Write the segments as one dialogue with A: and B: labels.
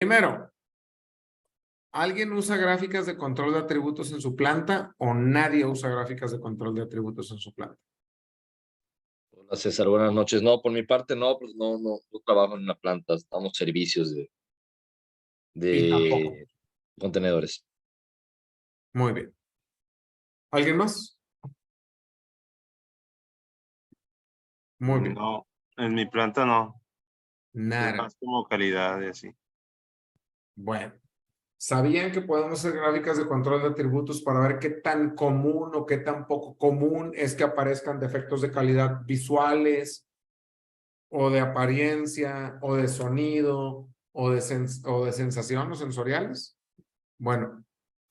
A: Primero, ¿alguien usa gráficas de control de atributos en su planta o nadie usa gráficas de control de atributos en su planta?
B: Hola César, buenas noches. No, por mi parte no, pues no trabajo en una planta, damos servicios
A: Y tampoco.
B: de contenedores.
A: Muy bien. ¿Alguien más? Muy bien.
C: No, en mi planta no. Es
A: Nada.
C: más como calidad y así.
A: Bueno. ¿Sabían que podemos hacer gráficas de control de atributos para ver qué tan común o qué tan poco común es que aparezcan defectos de calidad visuales o de apariencia o de sonido o de sensación o sensoriales? Bueno,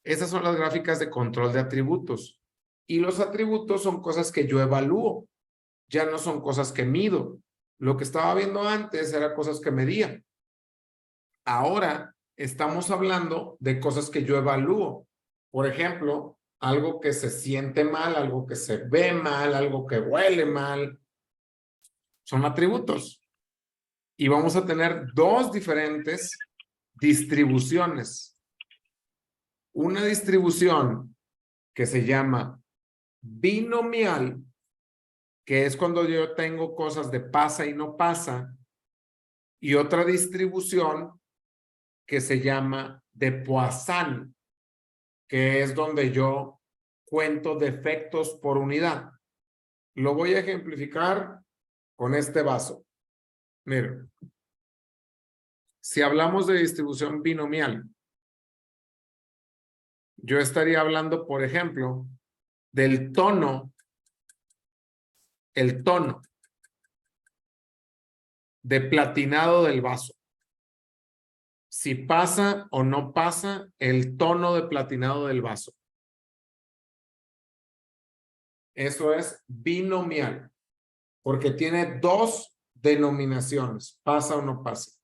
A: esas son las gráficas de control de atributos. Y los atributos son cosas que yo evalúo, ya no son cosas que mido. Lo que estaba viendo antes era cosas que medía. Ahora estamos hablando de cosas que yo evalúo. Por ejemplo, algo que se siente mal, algo que se ve mal, algo que huele mal. Son atributos. Y vamos a tener dos diferentes distribuciones. Una distribución que se llama binomial, que es cuando yo tengo cosas de pasa y no pasa, y otra distribución que se llama de Poisson, que es donde yo cuento defectos por unidad. Lo voy a ejemplificar con este vaso. Miren, si hablamos de distribución binomial, yo estaría hablando, por ejemplo, del tono, el tono de platinado del vaso. Si pasa o no pasa el tono de platinado del vaso. Eso es binomial, porque tiene dos denominaciones, pasa o no pasa.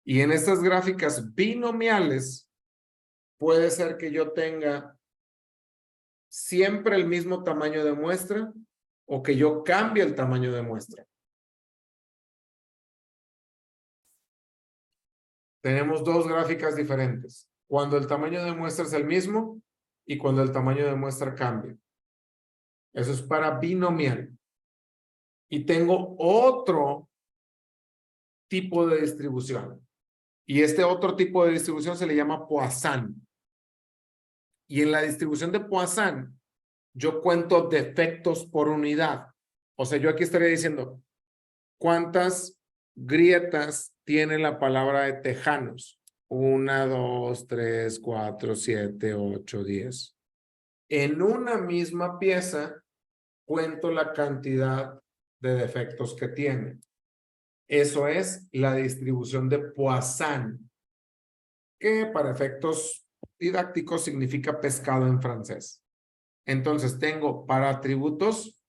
A: Y en estas gráficas binomiales, puede ser que yo tenga siempre el mismo tamaño de muestra o que yo cambie el tamaño de muestra. Tenemos dos gráficas diferentes. Cuando el tamaño de muestra es el mismo y cuando el tamaño de muestra cambia. Eso es para binomial. Y tengo otro tipo de distribución. Y este otro tipo de distribución se le llama Poisson. Y en la distribución de Poisson, yo cuento defectos por unidad. O sea, yo aquí estaría diciendo, ¿cuántas grietas tiene la palabra de tejanos? 1, 2, 3, 4, 7, 8, 10. En una misma pieza, cuento la cantidad de defectos que tiene. Eso es la distribución de Poisson, que para efectos didácticos significa pescado en francés. Entonces, tengo para atributos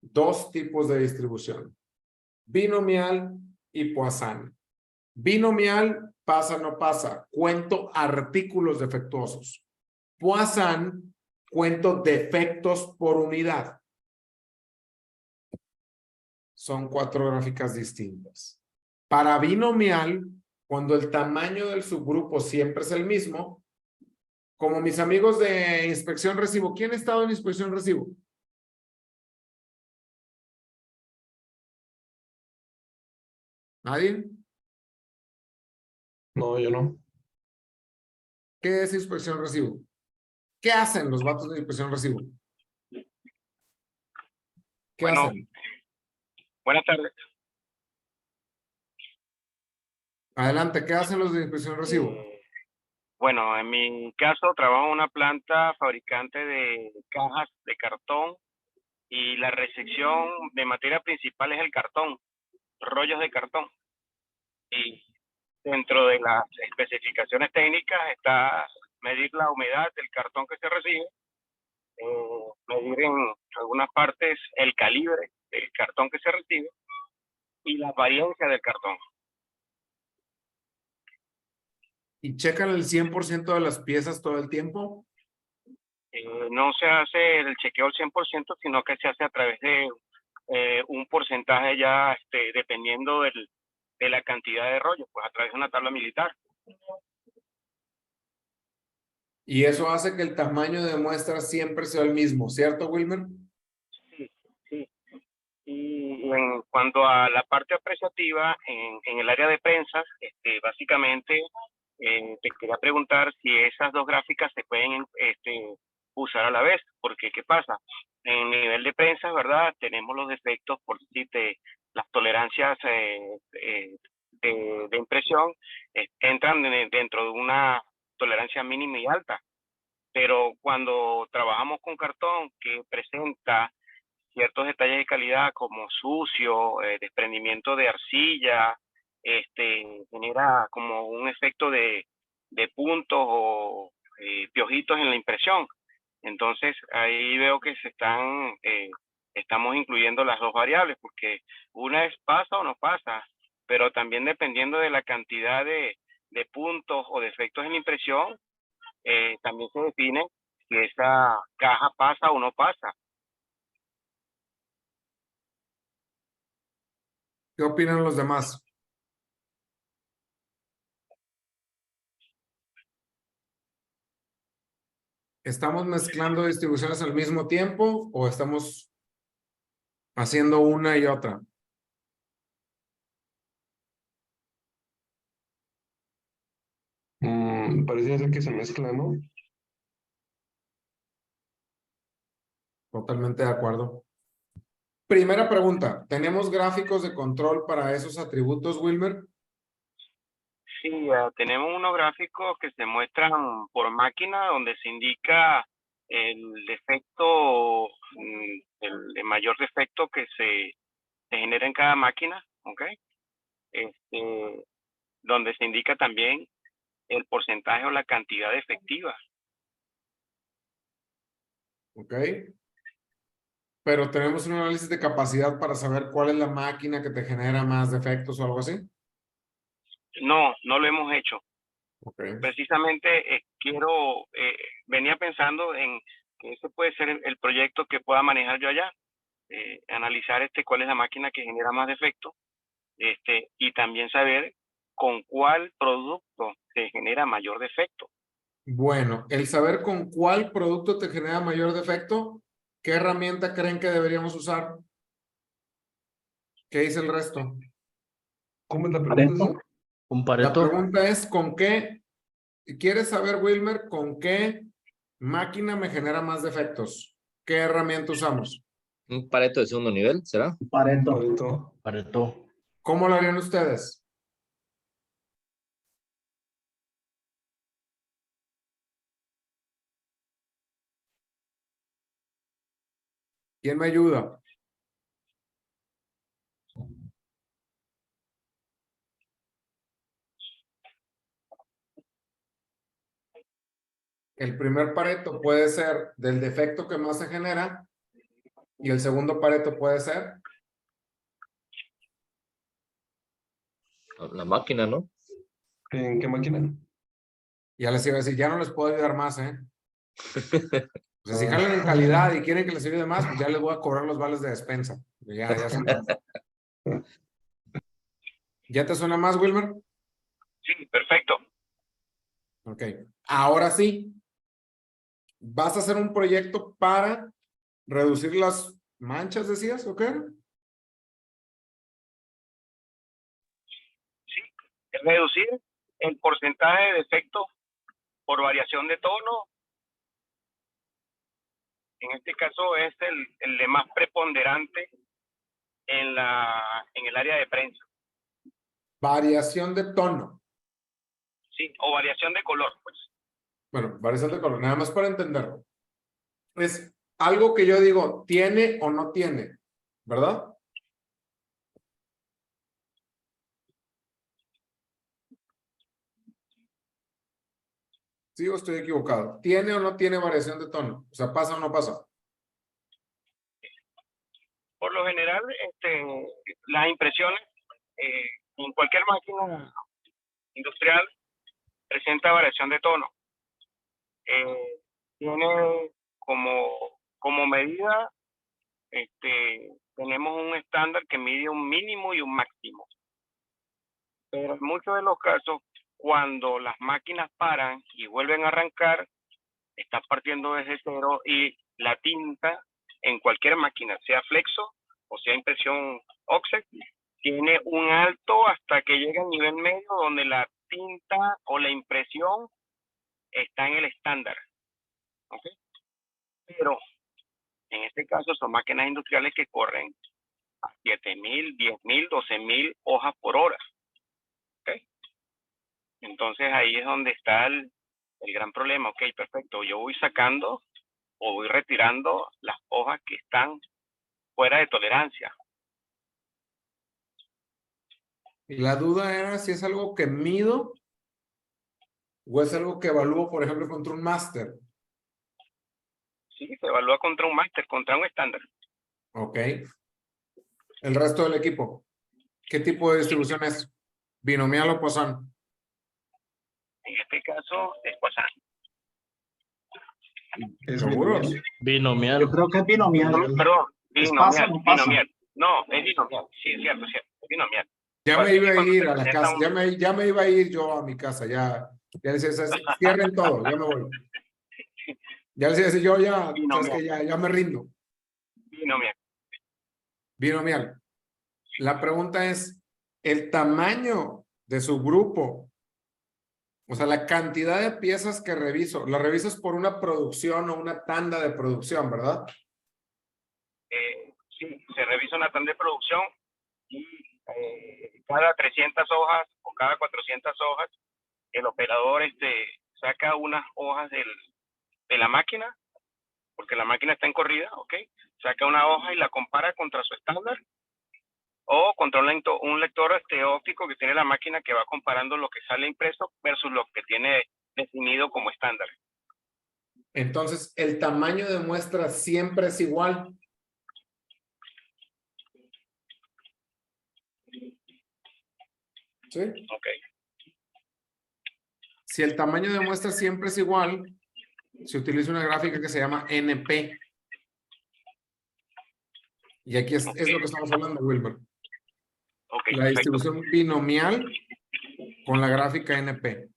A: dos tipos de distribución: binomial y Poisson. Binomial, pasa, no pasa. Cuento artículos defectuosos. Poisson, cuento defectos por unidad. Son cuatro gráficas distintas. Para binomial, cuando el tamaño del subgrupo siempre es el mismo, como mis amigos de inspección recibo. ¿Quién ha estado en inspección recibo? ¿Nadie?
D: No, yo no.
A: ¿Qué es inspección recibo? ¿Qué hacen los vatos de inspección recibo? ¿Qué
E: Bueno,
A: hacen?
E: buenas tardes.
A: Adelante, ¿qué hacen los de inspección recibo?
E: Bueno, en mi caso trabajo en una planta fabricante de cajas de cartón y la recepción de materia principal es el cartón, rollos de cartón. Y dentro de las especificaciones técnicas está medir la humedad del cartón que se recibe, medir en algunas partes el calibre del cartón que se recibe y la apariencia del cartón.
A: ¿Y checan el 100% de las piezas todo el tiempo?
E: No se hace el chequeo al 100%, sino que se hace a través de un porcentaje ya dependiendo de la cantidad de rollos, pues a través de una tabla militar.
A: Y eso hace que el tamaño de muestra siempre sea el mismo, ¿cierto, Wilmer?
E: Sí, sí. Y en cuanto a la parte apreciativa, en el área de prensas, básicamente te quería preguntar si esas dos gráficas se pueden usar a la vez, porque ¿qué pasa? En nivel de prensas, ¿verdad? Tenemos los defectos por decirte, las tolerancias de impresión entran dentro de una tolerancia mínima y alta, pero cuando trabajamos con cartón que presenta ciertos detalles de calidad como sucio, desprendimiento de arcilla, genera como un efecto de puntos o piojitos en la impresión. Entonces ahí veo que estamos incluyendo las dos variables, porque una es pasa o no pasa, pero también dependiendo de la cantidad de puntos o defectos en la impresión, también se define si esa caja pasa o no pasa.
A: ¿Qué opinan los demás? ¿Estamos mezclando distribuciones al mismo tiempo o estamos haciendo una y otra?
D: Parece ser que se mezcla, ¿no?
A: Totalmente de acuerdo. Primera pregunta, ¿tenemos gráficos de control para esos atributos, Wilmer?
E: Sí, tenemos unos gráficos que se muestran por máquina donde se indica el defecto, el mayor defecto que se genera en cada máquina, ¿ok? Donde se indica también el porcentaje o la cantidad de efectivas.
A: Ok. Pero tenemos un análisis de capacidad para saber cuál es la máquina que te genera más defectos o algo así.
E: No, no lo hemos hecho.
A: Ok.
E: Precisamente venía pensando en que ese puede ser el proyecto que pueda manejar yo allá, analizar cuál es la máquina que genera más defectos, y también saber con cuál producto se genera mayor defecto.
A: Bueno, el saber con cuál producto te genera mayor defecto, ¿qué herramienta creen que deberíamos usar? ¿Qué dice el resto?
D: ¿Cómo es la pregunta?
F: Pareto. Un
A: La
F: Pareto.
A: pregunta es ¿con qué? ¿Quieres saber, Wilmer, con qué máquina me genera más defectos? ¿Qué herramienta usamos?
B: Un Pareto de segundo nivel, ¿será?
F: Pareto.
D: Pareto.
F: Pareto.
A: ¿Cómo lo harían ustedes? ¿Quién me ayuda? El primer Pareto puede ser del defecto que más se genera y el segundo Pareto puede ser
B: La máquina, ¿no?
D: ¿En qué máquina?
A: ya les iba a decir, ya no les puedo ayudar más, ¿eh? O sea, si jalan en calidad y quieren que les ayude más, pues ya les voy a cobrar los vales de despensa. Ya son más. ¿Ya te suena más, Wilmer?
E: Sí, perfecto.
A: Ok. Ahora sí, vas a hacer un proyecto para reducir las manchas, decías, ¿ok?
E: Sí, es reducir el porcentaje de defectos por variación de tono. En este caso es el de más preponderante en el área de prensa,
A: Variación de tono.
E: sí, o variación de color, pues.
A: Bueno, variación de color, nada más para entenderlo. Es algo que yo digo, ¿tiene o no tiene? ¿Verdad? ¿Sí o estoy equivocado? ¿Tiene o no tiene variación de tono? O sea, ¿pasa o no pasa?
E: Por lo general, las impresiones en cualquier máquina industrial presenta variación de tono. Tiene como medida, tenemos un estándar que mide un mínimo y un máximo. Pero en muchos de los casos, cuando las máquinas paran y vuelven a arrancar, están partiendo desde cero y la tinta en cualquier máquina, sea flexo o sea impresión offset, tiene un alto hasta que llega al nivel medio donde la tinta o la impresión está en el estándar. ¿Ok? Pero en este caso son máquinas industriales que corren a 7,000, 10,000, 12,000 hojas por hora. ¿Ok? Entonces ahí es donde está el gran problema. Ok, perfecto. Yo voy sacando o voy retirando las hojas que están fuera de tolerancia.
A: Y la duda era si es algo que mido o es algo que evalúo, por ejemplo, contra un máster.
E: Sí, se evalúa contra un máster, contra un estándar.
A: Ok. El resto del equipo, ¿qué tipo de distribución es? ¿Binomial o Poisson?
E: En este caso es Poisson.
D: Es
A: ¿Seguros?
D: binomial.
F: Binomial.
G: Yo creo que es binomial.
E: Perdón,
G: ¿Es pasa
E: binomial,
G: o no pasa?
E: binomial. No, es binomial. Sí, es cierto, es binomial.
A: Ya me iba a
E: Cuando
A: ir
E: se
A: a la
E: presenta
A: casa,
E: un-
A: ya me iba a ir yo a mi casa, ya decía, cierren todo, ya me voy. Ya decía, yo ya, sabes que ya me rindo.
E: Binomial.
A: Binomial. La pregunta es, el tamaño de su grupo, o sea, la cantidad de piezas que reviso, ¿la revisas por una producción o una tanda de producción, verdad?
E: Sí, se revisa una tanda de producción y cada 300 hojas o cada 400 hojas, el operador saca unas hojas de la máquina, porque la máquina está en corrida, ¿ok? Saca una hoja y la compara contra su estándar o contra un lector óptico que tiene la máquina que va comparando lo que sale impreso versus lo que tiene definido como estándar.
A: Entonces, ¿el tamaño de muestra siempre es igual? ¿Sí?
E: Ok.
A: Si el tamaño de muestra siempre es igual, se utiliza una gráfica que se llama NP. Y aquí es lo que estamos hablando, Wilber.
E: Okay,
A: La
E: perfecto.
A: distribución binomial con la gráfica NP.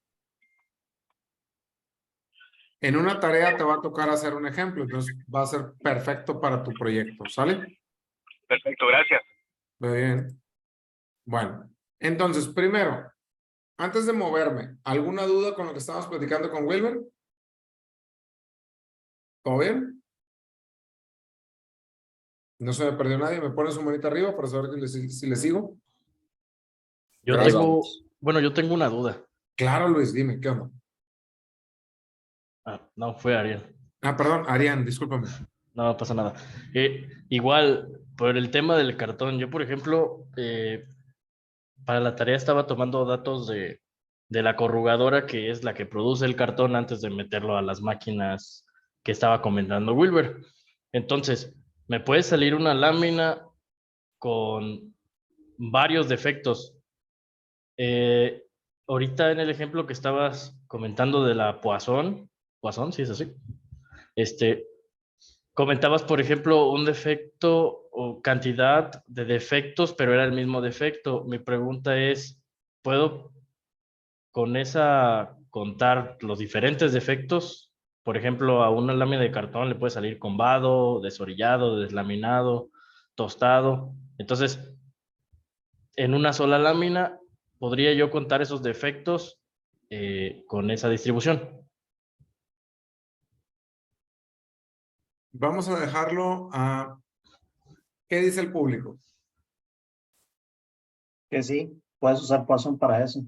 A: En una tarea te va a tocar hacer un ejemplo, entonces va a ser perfecto para tu proyecto, ¿sale?
E: Perfecto, gracias.
A: Muy bien. Bueno, entonces, primero, antes de moverme, ¿alguna duda con lo que estábamos platicando con Wilber? ¿Todo bien? No se me perdió nadie, me pone su manita arriba para saber si le sigo.
F: Yo
A: Gracias.
F: yo tengo una duda.
A: Claro, Luis, dime, ¿qué onda?
F: No, fue Ariel.
A: Perdón, Arián, discúlpame.
F: No pasa nada. Igual, por el tema del cartón, yo, por ejemplo, para la tarea estaba tomando datos de la corrugadora, que es la que produce el cartón antes de meterlo a las máquinas que estaba comentando Wilber. Entonces, me puede salir una lámina con varios defectos. Ahorita en el ejemplo que estabas comentando de la Poisson, sí es así. Comentabas, por ejemplo, un defecto o cantidad de defectos, pero era el mismo defecto. Mi pregunta es, ¿puedo con esa contar los diferentes defectos? Por ejemplo, a una lámina de cartón le puede salir combado, desorillado, deslaminado, tostado. Entonces, en una sola lámina, ¿podría yo contar esos defectos con esa distribución?
A: Vamos a dejarlo a... ¿Qué dice el público?
G: Que sí, puedes usar Poisson para eso.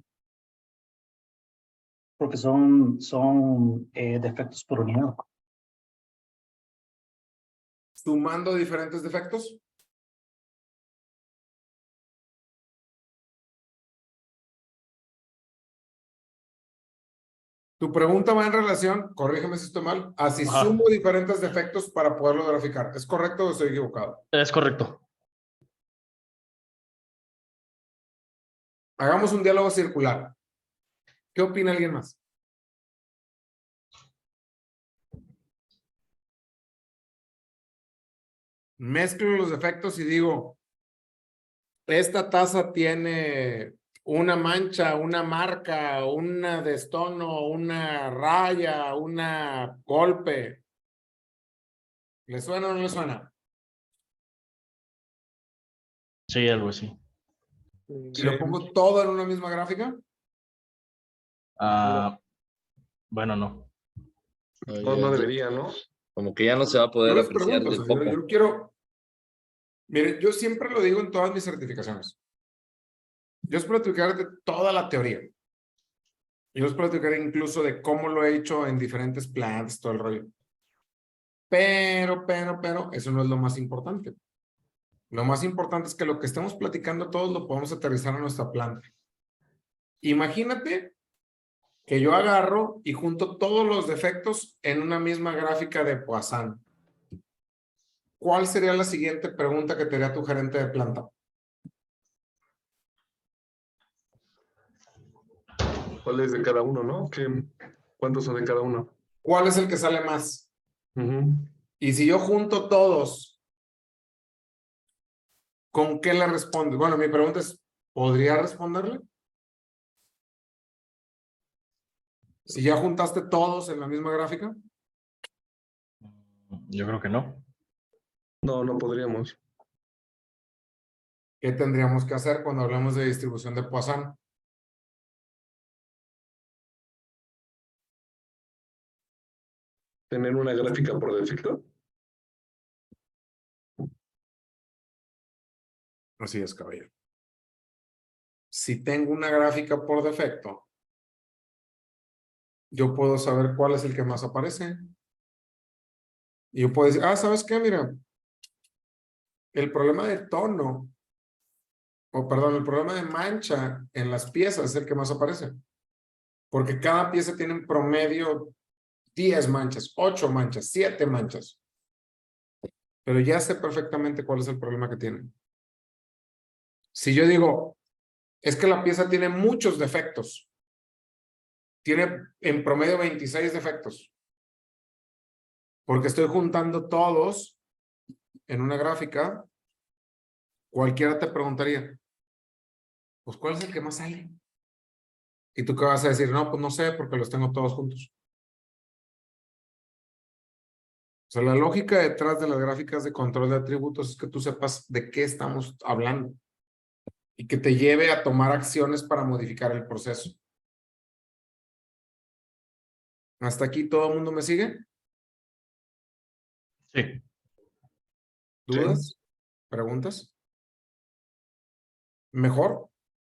G: Porque son defectos por unidad.
A: ¿Sumando diferentes defectos? Tu pregunta va en relación, corrígeme si estoy mal, a si
F: Ajá.
A: sumo diferentes defectos para poderlo graficar. ¿Es correcto o estoy equivocado?
F: Es correcto.
A: Hagamos un diálogo circular. ¿Qué opina alguien más? Mezclo los defectos y digo, esta taza tiene una mancha, una marca, una destono, una raya, una golpe. ¿Le suena o no le suena?
F: Sí, algo así.
A: ¿Y lo pongo todo en una misma gráfica?
F: Ah, bueno, no.
D: No debería, ¿no?
B: Como que ya no se va a
A: Yo
B: poder
A: les
B: apreciar
A: pregunto, o
B: del
A: sea, yo
B: topo.
A: quiero, mire, yo siempre lo digo en todas mis certificaciones. Yo les platicar de toda la teoría. Yo les platicar incluso de cómo lo he hecho en diferentes plants, todo el rollo. Pero, eso no es lo más importante. Lo más importante es que lo que estamos platicando todos lo podemos aterrizar a nuestra planta. Imagínate que yo agarro y junto todos los defectos en una misma gráfica de Poisson. ¿Cuál sería la siguiente pregunta que te haría tu gerente de planta?
D: ¿Cuál es de cada uno, no? ¿Cuántos son de cada uno?
A: ¿Cuál es el que sale más?
D: Ujú.
A: Y si yo junto todos, ¿con qué le respondes? Bueno, mi pregunta es, ¿podría responderle? Si ya juntaste todos en la misma gráfica.
F: Yo creo que no.
D: No, no podríamos.
A: ¿Qué tendríamos que hacer cuando hablamos de distribución de Poisson?
D: ¿Tener una gráfica por defecto?
A: Así es, caballero. Si tengo una gráfica por defecto, yo puedo saber cuál es el que más aparece. Y yo puedo decir, ¿sabes qué? Mira, el problema de tono, o perdón, el problema de mancha en las piezas es el que más aparece. Porque cada pieza tiene en promedio 10 manchas, 8 manchas, 7 manchas. Pero ya sé perfectamente cuál es el problema que tienen. Si yo digo, es que la pieza tiene muchos defectos. Tiene en promedio 26 defectos. Porque estoy juntando todos en una gráfica. Cualquiera te preguntaría, pues, ¿cuál es el que más sale? ¿Y tú qué vas a decir? No, pues no sé, porque los tengo todos juntos. O sea, la lógica detrás de las gráficas de control de atributos es que tú sepas de qué estamos hablando y que te lleve a tomar acciones para modificar el proceso. ¿Hasta aquí todo el mundo me sigue?
F: Sí.
A: ¿Dudas? ¿Preguntas? ¿Mejor?